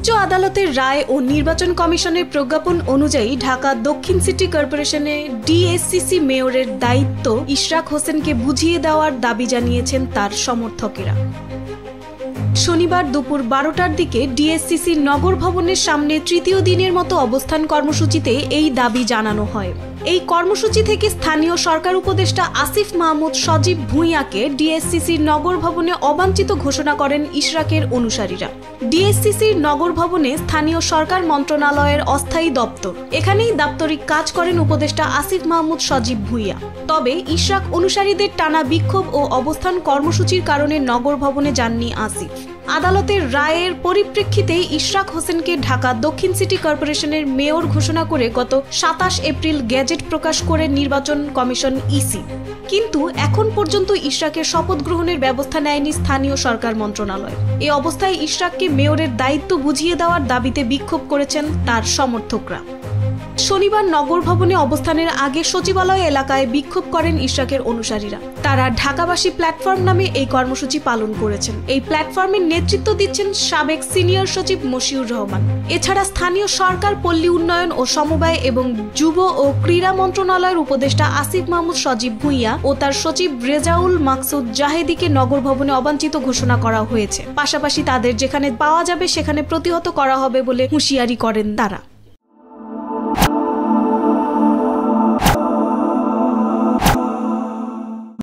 উচ্চ আদালতের রায় ও নির্বাচন কমিশনের প্রজ্ঞাপন অনুযায়ী ঢাকা দক্ষিণ সিটি কর্পোরেশনে ডিএসসিসি মেয়রের দায়িত্ব ইশরাক হোসেনকে বুঝিয়ে দেওয়ার দাবি জানিয়েছেন তার সমর্থকেরা। শনিবার দুপুর 12টার দিকে ডিএসসিসির নগর ভবনের সামনে তৃতীয় দিনের মতো অবস্থান কর্মসূচিতে এই দাবি জানানো হয়। এই কর্মসূচি থেকে স্থানীয় সরকার উপদেষ্টা আসিফ মাহমুদ সজীব ভুঁইয়াকে ডিএসসিসির নগর ভবনে অবাঞ্ছিত ঘোষণা করেন ইশরাকের অনুসারীরা। ডিএসসিসির নগর ভবনে স্থানীয় সরকার মন্ত্রণালয়ের অস্থায়ী দপ্তর, এখানেই দাপ্তরিক কাজ করেন উপদেষ্টা আসিফ মাহমুদ সজীব ভুঁইয়া। তবে ইশরাক অনুসারীদের টানা বিক্ষোভ ও অবস্থান কর্মসূচির কারণে নগর ভবনে যাননি আসিফ। আদালতের রায়ের পরিপ্রেক্ষিতে ইশরাক হোসেনকে ঢাকা দক্ষিণ সিটি কর্পোরেশনের মেয়র ঘোষণা করে গত 27 এপ্রিল গেজেট প্রকাশ করে নির্বাচন কমিশন ইসি। কিন্তু এখন পর্যন্ত ইশরাকের শপথ গ্রহণের ব্যবস্থা নেয়নি স্থানীয় সরকার মন্ত্রণালয়। এ অবস্থায় ইশরাককে মেয়রের দায়িত্ব বুঝিয়ে দেওয়ার দাবিতে বিক্ষোভ করেছেন তার সমর্থকরা। শনিবার নগর ভবনে অবস্থানের আগে সচিবালয় এলাকায় বিক্ষোভ করেন ইশরাকের অনুসারীরা। তারা ঢাকাবাসী প্ল্যাটফর্ম নামে এই কর্মসূচি পালন করেছেন। এই প্ল্যাটফর্মের নেতৃত্ব দিচ্ছেন সাবেক সিনিয়র সচিব মশিউর রহমান। এছাড়া স্থানীয় সরকার, পল্লী উন্নয়ন ও সমবায় এবং যুব ও ক্রীড়া মন্ত্রণালয়ের উপদেষ্টা আসিফ মাহমুদ সজীব ভুঁইয়া ও তার সচিব রেজাউল মাকসুদ জাহেদীকে নগর ভবনে অবাঞ্ছিত ঘোষণা করা হয়েছে। পাশাপাশি তাদের যেখানে পাওয়া যাবে সেখানে প্রতিহত করা হবে বলে হুঁশিয়ারি করেন তারা।